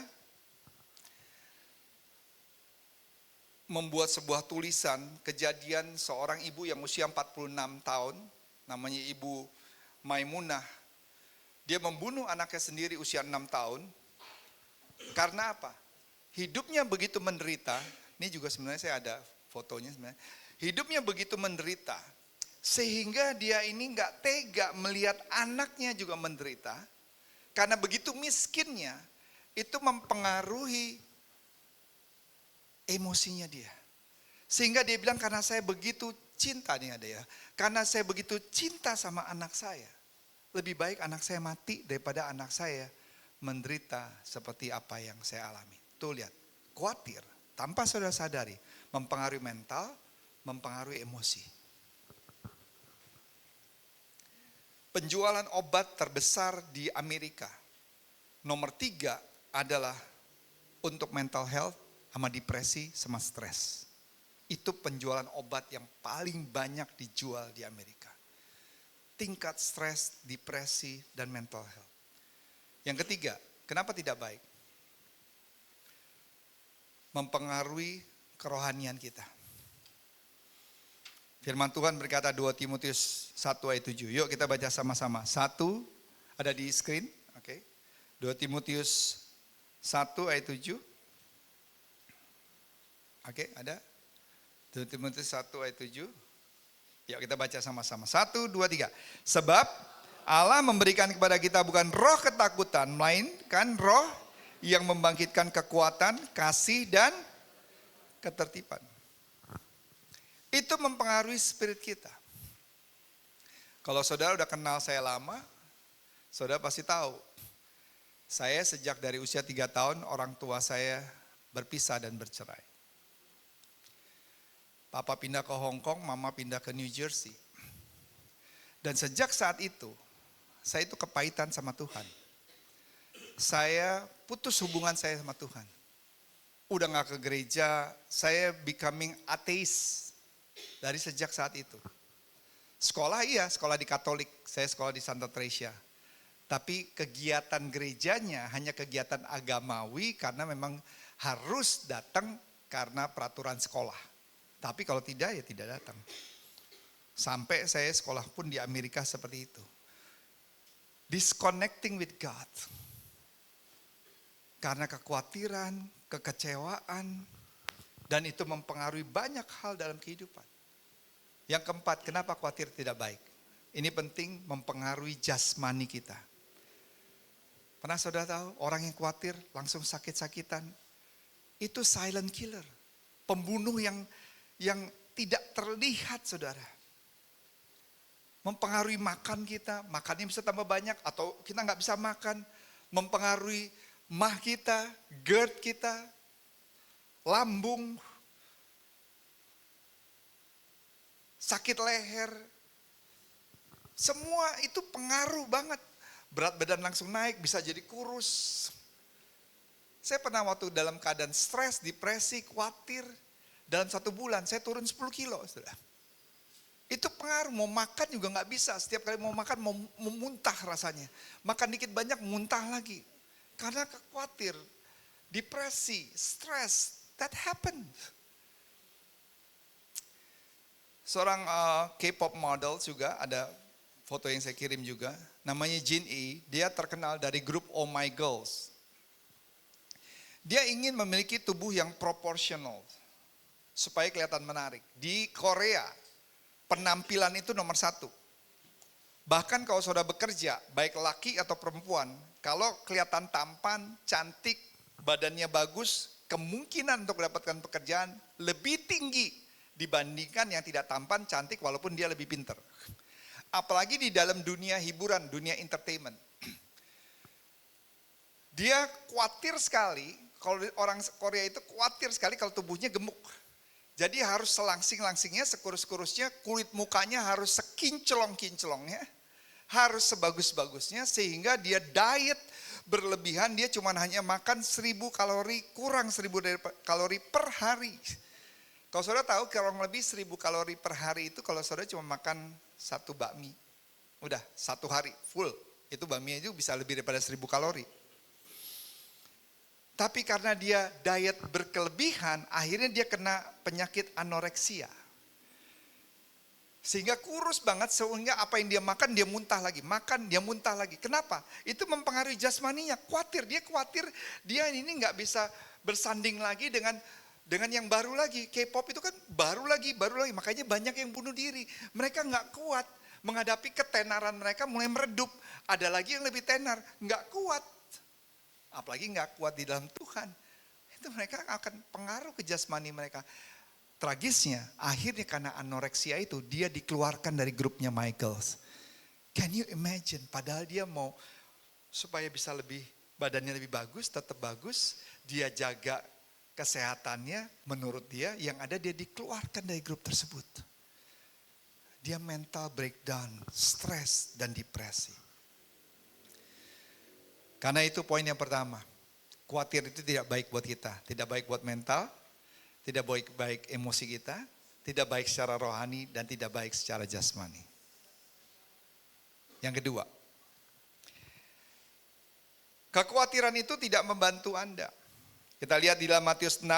membuat sebuah tulisan kejadian seorang ibu yang usia 46 tahun, namanya Ibu Maimunah. Dia membunuh anaknya sendiri usia 6 tahun. Karena apa? Hidupnya begitu menderita, ini juga sebenarnya saya ada fotonya sebenarnya. Hidupnya begitu menderita, sehingga dia ini nggak tega melihat anaknya juga menderita. Karena begitu miskinnya, itu mempengaruhi emosinya dia. Sehingga dia bilang karena saya begitu cinta nih ada ya. Karena saya begitu cinta sama anak saya. Lebih baik anak saya mati daripada anak saya menderita seperti apa yang saya alami. Tuh lihat, khawatir tanpa saudara sadari. Mempengaruhi mental, mempengaruhi emosi. Penjualan obat terbesar di Amerika. Nomor 3 adalah untuk mental health, sama depresi, sama stres. Itu penjualan obat yang paling banyak dijual di Amerika. Tingkat stres, depresi, dan mental health. Yang ketiga, kenapa tidak baik? Mempengaruhi kerohanian kita. Firman Tuhan berkata 2 Timotius 1 ayat 7. Yuk kita baca sama-sama. 1 ada di screen. Oke. 2 Timotius 1 ayat 7. Oke, ada. 2 Timotius 1 ayat 7. Yuk kita baca sama-sama. 1, 2, 3. Sebab Allah memberikan kepada kita bukan roh ketakutan, melainkan roh yang membangkitkan kekuatan, kasih, dan ketertiban. Itu mempengaruhi spirit kita. Kalau saudara udah kenal saya lama, saudara pasti tahu. Saya sejak dari usia 3 tahun, orang tua saya berpisah dan bercerai. Papa pindah ke Hong Kong, mama pindah ke New Jersey. Dan sejak saat itu, saya itu kepahitan sama Tuhan. Saya putus hubungan saya sama Tuhan. Udah gak ke gereja, saya becoming atheist dari sejak saat itu. Sekolah iya, sekolah di Katolik, saya sekolah di Santa Teresa. Tapi kegiatan gerejanya hanya kegiatan agamawi karena memang harus datang karena peraturan sekolah. Tapi kalau tidak ya tidak datang. Sampai saya sekolah pun di Amerika seperti itu. Disconnecting with God. Karena kekhawatiran, kekecewaan, dan itu mempengaruhi banyak hal dalam kehidupan. Yang keempat, kenapa khawatir tidak baik? Ini penting mempengaruhi jasmani kita. Pernah saudara tahu orang yang khawatir langsung sakit-sakitan? Itu silent killer. Pembunuh yang tidak terlihat saudara. Mempengaruhi makan kita, makannya bisa tambah banyak atau kita nggak bisa makan. Mempengaruhi mah kita, GERD kita, lambung, sakit leher. Semua itu pengaruh banget. Berat badan langsung naik, bisa jadi kurus. Saya pernah waktu dalam keadaan stres, depresi, khawatir. Dalam 1 bulan saya turun 10 kilo. Saudara. Itu pengaruh, mau makan juga gak bisa. Setiap kali mau makan mau muntah rasanya. Makan dikit banyak muntah lagi. Karena khawatir, depresi, stres, that happened. Seorang K-pop model juga ada foto yang saya kirim juga. Namanya Jin E, dia terkenal dari grup Oh My Girls. Dia ingin memiliki tubuh yang proporsional. Supaya kelihatan menarik. Di Korea, penampilan itu nomor 1. Bahkan kalau saudara bekerja, baik laki atau perempuan, kalau kelihatan tampan, cantik, badannya bagus, kemungkinan untuk mendapatkan pekerjaan lebih tinggi dibandingkan yang tidak tampan, cantik, walaupun dia lebih pintar. Apalagi di dalam dunia hiburan, dunia entertainment. Dia khawatir sekali, kalau orang Korea itu khawatir sekali kalau tubuhnya gemuk. Jadi harus selangsing-langsingnya, sekurus-kurusnya, kulit mukanya harus sekinclong-kinclongnya, harus sebagus-bagusnya, sehingga dia diet berlebihan, dia cuma hanya makan 1000 kalori, kurang 1000 kalori per hari. Kalau saudara tahu kurang lebih 1000 kalori per hari itu kalau saudara cuma makan 1 bakmi. Udah 1 hari full, itu bakmi itu bisa lebih daripada 1000 kalori. Tapi karena dia diet berkelebihan, akhirnya dia kena penyakit anoreksia. Sehingga kurus banget, sehingga apa yang dia makan, dia muntah lagi. Makan, dia muntah lagi. Kenapa? Itu mempengaruhi jasmaninya. Khawatir, dia ini nggak bisa bersanding lagi dengan yang baru lagi. K-pop itu kan baru lagi. Makanya banyak yang bunuh diri. Mereka nggak kuat menghadapi ketenaran mereka mulai meredup. Ada lagi yang lebih tenar, nggak kuat. Apalagi nggak kuat di dalam Tuhan. Itu mereka akan pengaruh ke jasmani mereka. Tragisnya, akhirnya karena anoreksia itu, dia dikeluarkan dari grupnya Michaels. Can you imagine? Padahal dia mau supaya bisa badannya lebih bagus, tetap bagus. Dia jaga kesehatannya, menurut dia, yang ada dia dikeluarkan dari grup tersebut. Dia mental breakdown, stres, dan depresi. Karena itu poin yang pertama, khawatir itu tidak baik buat kita, tidak baik buat mental, tidak baik emosi kita, tidak baik secara rohani, dan tidak baik secara jasmani. Yang kedua, kekhawatiran itu tidak membantu Anda. Kita lihat di dalam Matius 6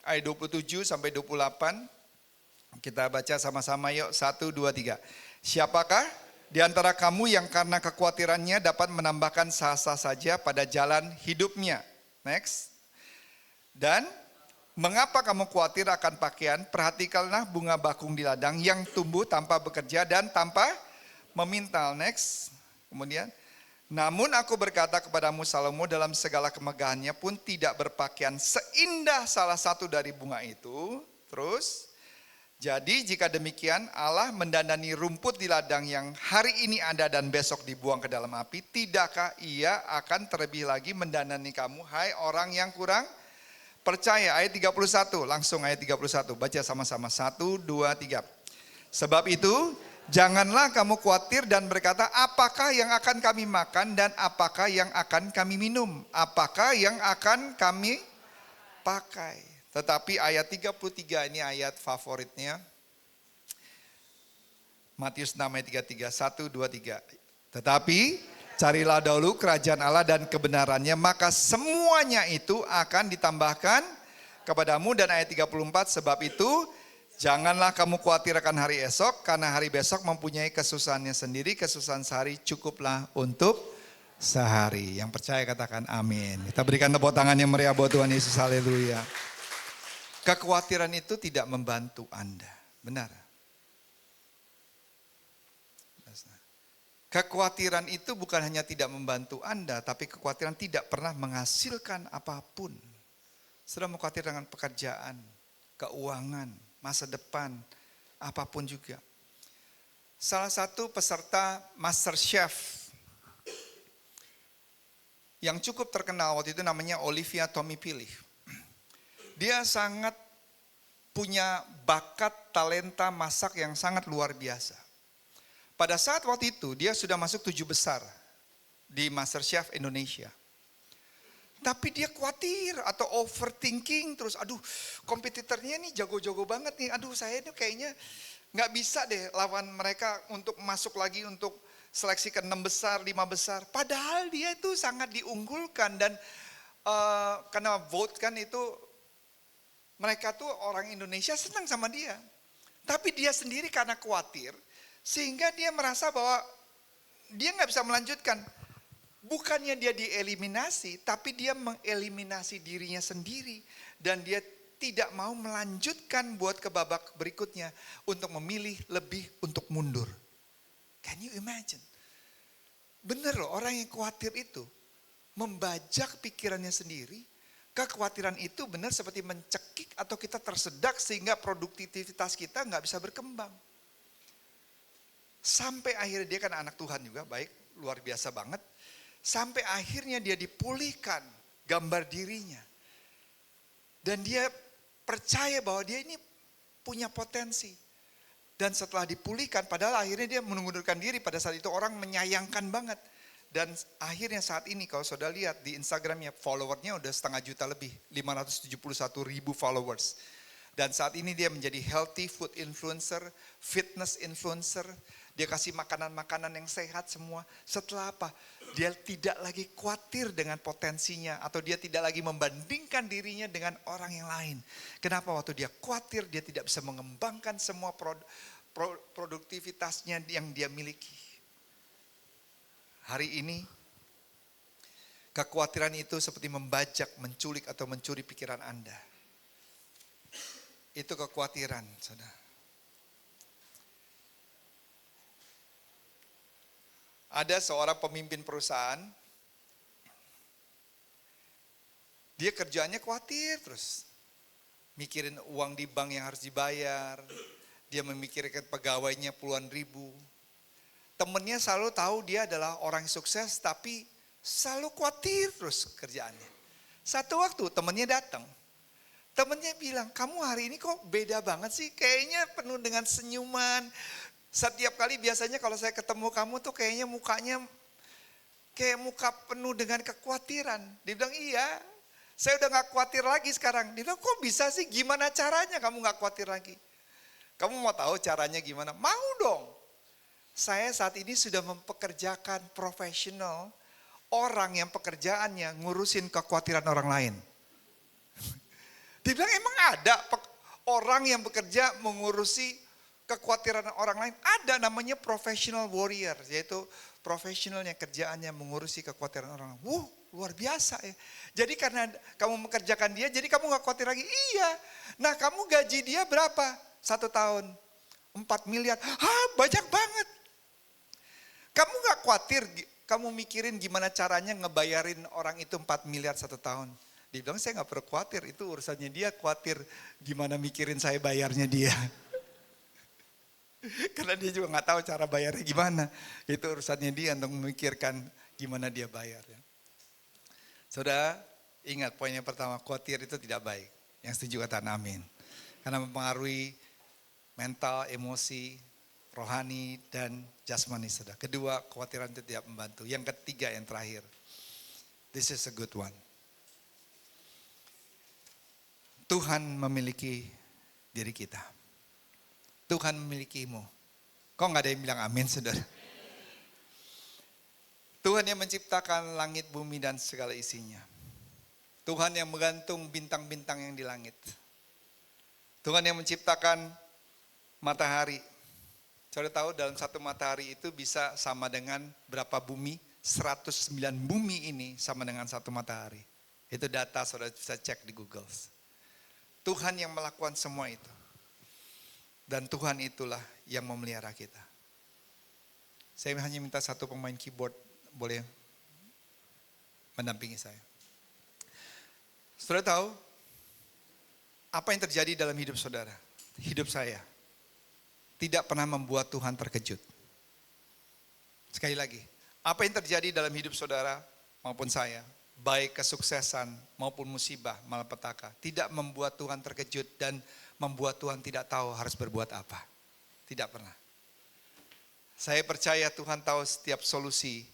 ayat 27 sampai 28. Kita baca sama-sama yuk, 1, 2, 3. Siapakah di antara kamu yang karena kekhawatirannya dapat menambahkan sah-sah saja pada jalan hidupnya? Next. Dan mengapa kamu khawatir akan pakaian? Perhatikanlah bunga bakung di ladang yang tumbuh tanpa bekerja dan tanpa memintal. Next. Kemudian, namun aku berkata kepadamu Salomo dalam segala kemegahannya pun tidak berpakaian seindah salah satu dari bunga itu. Terus, jadi jika demikian Allah mendandani rumput di ladang yang hari ini ada dan besok dibuang ke dalam api, tidakkah ia akan terlebih lagi mendandani kamu, hai orang yang kurang percaya? Ayat 31, langsung ayat 31, baca sama-sama, 1, 2, 3. Sebab itu, janganlah kamu khawatir dan berkata, apakah yang akan kami makan dan apakah yang akan kami minum? Apakah yang akan kami pakai? Tetapi ayat 33 ini ayat favoritnya. Matius 6 ayat 33, 1, 2, 3. Tetapi carilah dahulu kerajaan Allah dan kebenarannya, maka semuanya itu akan ditambahkan kepadamu. Dan ayat 34, sebab itu janganlah kamu khawatir akan hari esok, karena hari besok mempunyai kesusahannya sendiri, kesusahan sehari cukuplah untuk sehari. Yang percaya katakan amin. Kita berikan tepuk tangan yang meriah buat Tuhan Yesus, haleluya. Kekhawatiran itu tidak membantu Anda, benar. Kekhawatiran itu bukan hanya tidak membantu Anda, tapi kekhawatiran tidak pernah menghasilkan apapun. Sudah khawatir dengan pekerjaan, keuangan, masa depan, apapun juga. Salah satu peserta MasterChef yang cukup terkenal waktu itu namanya Olivia Tommy-Pilih. Dia sangat punya bakat, talenta masak yang sangat luar biasa. Pada saat waktu itu dia sudah masuk 7 besar di MasterChef Indonesia. Tapi dia khawatir atau overthinking terus, aduh kompetitornya nih jago-jago banget nih, aduh saya ini kayaknya gak bisa deh lawan mereka untuk masuk lagi untuk seleksi ke 6 besar, 5 besar. Padahal dia itu sangat diunggulkan dan karena vote kan itu mereka tuh orang Indonesia senang sama dia. Tapi dia sendiri karena khawatir, sehingga dia merasa bahwa dia gak bisa melanjutkan. Bukannya dia dieliminasi, tapi dia mengeliminasi dirinya sendiri. Dan dia tidak mau melanjutkan buat ke babak berikutnya untuk memilih lebih untuk mundur. Can you imagine? Bener loh, orang yang khawatir itu membajak pikirannya sendiri. Kekhawatiran itu benar seperti mencekik atau kita tersedak sehingga produktivitas kita nggak bisa berkembang. Sampai akhirnya dia kan anak Tuhan juga, baik, luar biasa banget. Sampai akhirnya dia dipulihkan gambar dirinya. Dan dia percaya bahwa dia ini punya potensi. Dan setelah dipulihkan, padahal akhirnya dia mengundurkan diri, pada saat itu orang menyayangkan banget. Dan akhirnya saat ini kalau saudara lihat di Instagramnya, followernya udah 500 juta lebih, 571.000 followers. Dan saat ini dia menjadi healthy food influencer, fitness influencer. Dia kasih makanan-makanan yang sehat semua. Setelah apa? Dia tidak lagi khawatir dengan potensinya atau dia tidak lagi membandingkan dirinya dengan orang yang lain. Kenapa? Waktu dia khawatir dia tidak bisa mengembangkan semua produktivitasnya yang dia miliki. Hari ini kekhawatiran itu seperti membajak, menculik atau mencuri pikiran Anda. Itu kekhawatiran, saudara. Ada seorang pemimpin perusahaan, dia kerjaannya khawatir terus. Mikirin uang di bank yang harus dibayar, dia memikirkan pegawainya puluhan ribu. Temennya selalu tahu dia adalah orang yang sukses tapi selalu khawatir terus kerjaannya. Satu waktu temennya datang, temennya bilang, kamu hari ini kok beda banget sih, kayaknya penuh dengan senyuman. Setiap kali biasanya kalau saya ketemu kamu tuh kayaknya mukanya kayak muka penuh dengan kekhawatiran. Dia bilang, iya, saya udah gak khawatir lagi sekarang. Dia bilang, kok bisa sih, gimana caranya kamu gak khawatir lagi? Kamu mau tahu caranya gimana? Mau dong. Saya saat ini sudah mempekerjakan profesional, orang yang pekerjaannya ngurusin kekhawatiran orang lain. Dia bilang, emang ada orang yang bekerja mengurusi kekhawatiran orang lain. Ada namanya professional warrior, yaitu profesional yang kerjaannya mengurusi kekhawatiran orang lain. Luar biasa ya. Jadi karena kamu mengerjakan dia, jadi kamu gak khawatir lagi. Iya. Nah kamu gaji dia berapa? 1 tahun. 4 miliar. Banyak banget. Kamu gak khawatir, kamu mikirin gimana caranya ngebayarin orang itu 4 miliar 1 tahun. Dia bilang saya gak perlu khawatir, itu urusannya dia, khawatir gimana mikirin saya bayarnya dia. Karena dia juga gak tahu cara bayarnya gimana. Itu urusannya dia untuk memikirkan gimana dia bayar. Saudara, ingat poin yang pertama, khawatir itu tidak baik. Yang setuju katakan amin. Karena mempengaruhi mental, emosi, rohani, dan jasmani saudara. Kedua, kekhawatiran itu tidak membantu. Yang ketiga, yang terakhir. This is a good one. Tuhan memiliki diri kita. Tuhan memilikimu. Kok gak ada yang bilang amin saudara? Tuhan yang menciptakan langit, bumi, dan segala isinya. Tuhan yang menggantung bintang-bintang yang di langit. Tuhan yang menciptakan matahari. Saudara tahu dalam satu matahari itu bisa sama dengan berapa bumi? 109 bumi ini sama dengan satu matahari. Itu data saudara bisa cek di Google. Tuhan yang melakukan semua itu. Dan Tuhan itulah yang memelihara kita. Saya hanya minta satu pemain keyboard boleh mendampingi saya. Saudara tahu apa yang terjadi dalam hidup saudara? Hidup saya tidak pernah membuat Tuhan terkejut. Sekali lagi, apa yang terjadi dalam hidup saudara maupun saya, baik kesuksesan maupun musibah, malapetaka, tidak membuat Tuhan terkejut dan membuat Tuhan tidak tahu harus berbuat apa. Tidak pernah. Saya percaya Tuhan tahu setiap solusi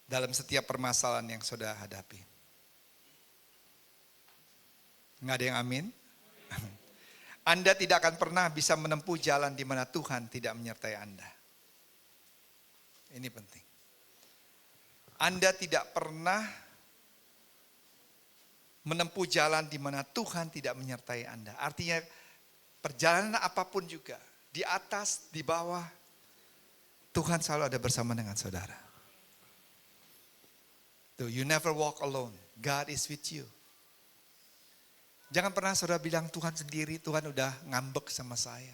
dalam setiap permasalahan yang saudara hadapi. Nggak ada yang amin? Anda tidak akan pernah bisa menempuh jalan di mana Tuhan tidak menyertai Anda. Ini penting. Anda tidak pernah menempuh jalan di mana Tuhan tidak menyertai Anda. Artinya perjalanan apapun juga, di atas, di bawah, Tuhan selalu ada bersama dengan saudara. Tuh, you never walk alone. God is with you. Jangan pernah saudara bilang Tuhan sendiri, Tuhan udah ngambek sama saya.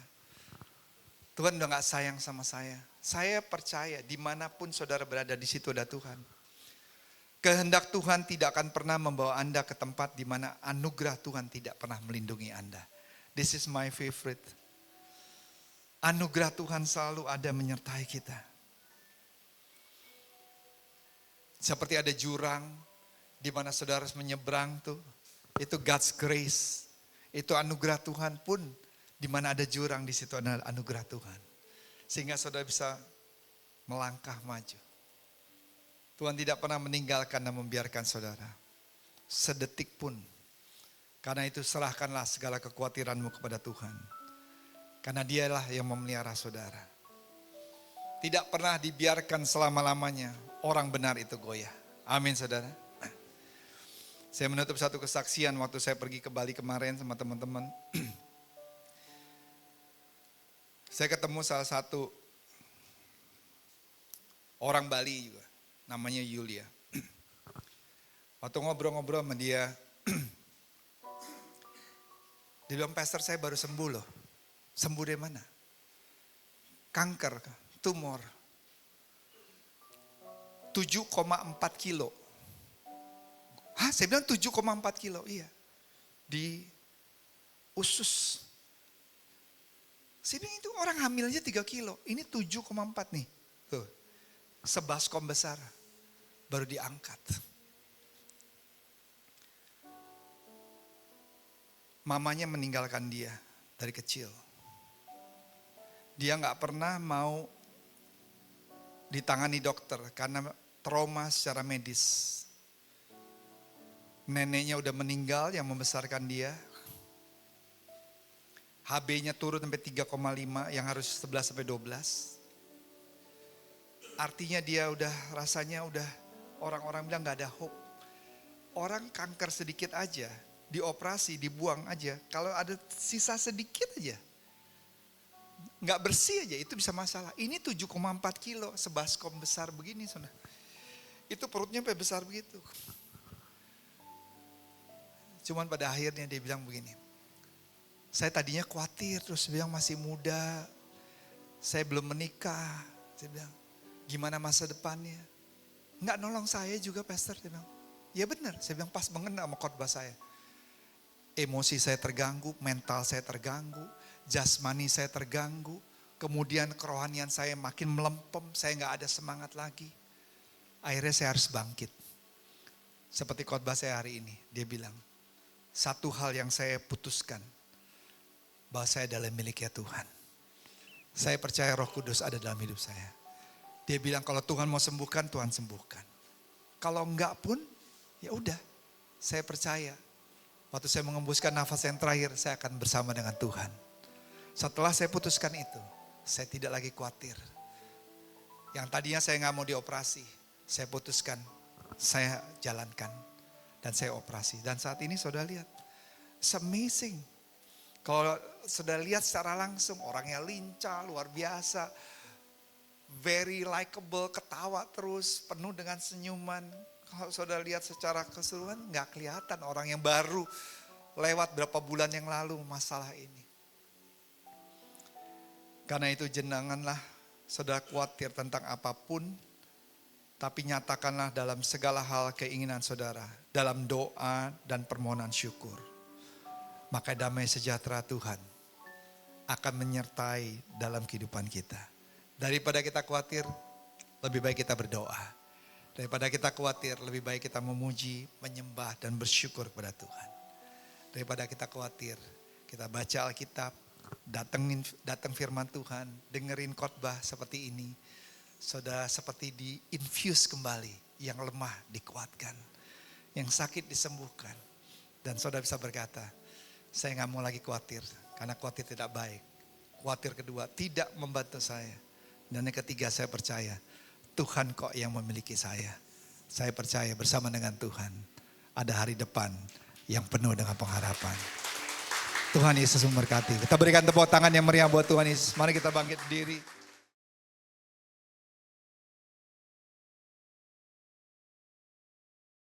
Tuhan udah gak sayang sama saya. Saya percaya dimanapun saudara berada di situ ada Tuhan. Kehendak Tuhan tidak akan pernah membawa Anda ke tempat di mana anugerah Tuhan tidak pernah melindungi Anda. This is my favorite. Anugerah Tuhan selalu ada menyertai kita. Seperti ada jurang di mana saudara harus menyeberang tuh. Itu God's grace. Itu anugerah Tuhan pun di mana ada jurang di situ ada anugerah Tuhan. Sehingga saudara bisa melangkah maju. Tuhan tidak pernah meninggalkan dan membiarkan saudara. Sedetik pun. Karena itu serahkanlah segala kekhawatiranmu kepada Tuhan. Karena dialah yang memelihara saudara. Tidak pernah dibiarkan selama-lamanya orang benar itu goyah. Amin saudara. Saya menutup satu kesaksian waktu saya pergi ke Bali kemarin sama teman-teman. Saya ketemu salah satu orang Bali juga. Namanya Yulia. Waktu ngobrol-ngobrol sama dia. Dia bilang, pastor saya baru sembuh loh. Sembuh dari mana? Kanker, tumor. 7,4 kilo. Hah, saya bilang 7,4 kilo, iya. Di usus. Saya bilang itu orang hamil aja 3 kilo. Ini 7,4 nih. Tuh, sebaskom besar. Baru diangkat. Mamanya meninggalkan dia dari kecil. Dia gak pernah mau ditangani dokter karena trauma secara medis. Neneknya udah meninggal yang membesarkan dia. HB-nya turun sampai 3,5 yang harus 11 sampai 12. Artinya dia udah rasanya udah orang-orang bilang gak ada hope. Orang kanker sedikit aja dioperasi, dibuang aja. Kalau ada sisa sedikit aja, nggak bersih aja, itu bisa masalah. Ini 7,4 kilo, sebaskom besar begini, saudara. Itu perutnya sampai besar begitu. Cuman pada akhirnya dia bilang begini, saya tadinya khawatir, terus bilang masih muda, saya belum menikah. Saya bilang, gimana masa depannya? Nggak nolong saya juga, pastor. Dia bilang, ya benar. Saya bilang, pas mengena sama khotbah saya. Emosi saya terganggu, mental saya terganggu, jasmani saya terganggu, kemudian kerohanian saya makin melempem, saya nggak ada semangat lagi. Akhirnya saya harus bangkit. Seperti khotbah saya hari ini, dia bilang, satu hal yang saya putuskan, bahwa saya adalah miliknya Tuhan. Saya percaya Roh Kudus ada dalam hidup saya. Dia bilang kalau Tuhan mau sembuhkan, Tuhan sembuhkan. Kalau enggak pun, ya udah, saya percaya. Waktu saya mengembuskan nafas yang terakhir, saya akan bersama dengan Tuhan. Setelah saya putuskan itu, saya tidak lagi khawatir. Yang tadinya saya nggak mau dioperasi, saya putuskan, saya jalankan, dan saya operasi. Dan saat ini saudara lihat, it's amazing. Kalau saudara lihat secara langsung, orangnya lincah, luar biasa. Very likable, ketawa terus, penuh dengan senyuman. Kalau saudara lihat secara keseluruhan, nggak kelihatan orang yang baru lewat berapa bulan yang lalu masalah ini. Karena itu janganlah saudara khawatir tentang apapun, tapi nyatakanlah dalam segala hal keinginan saudara, dalam doa dan permohonan syukur. Maka damai sejahtera Tuhan akan menyertai dalam kehidupan kita. Daripada kita khawatir, lebih baik kita berdoa. Daripada kita khawatir, lebih baik kita memuji, menyembah dan bersyukur kepada Tuhan. Daripada kita khawatir, kita baca Alkitab, datang firman Tuhan, dengerin khotbah seperti ini. Saudara seperti di-infuse kembali, yang lemah dikuatkan, yang sakit disembuhkan. Dan saudara bisa berkata, saya gak mau lagi khawatir, karena khawatir tidak baik. Khawatir kedua, tidak membantu saya. Dan yang ketiga, saya percaya, Tuhan kok yang memiliki saya. Saya percaya bersama dengan Tuhan, ada hari depan yang penuh dengan pengharapan. Tuhan Yesus memberkati. Kita berikan tepuk tangan yang meriah buat Tuhan Yesus. Mari kita bangkit berdiri.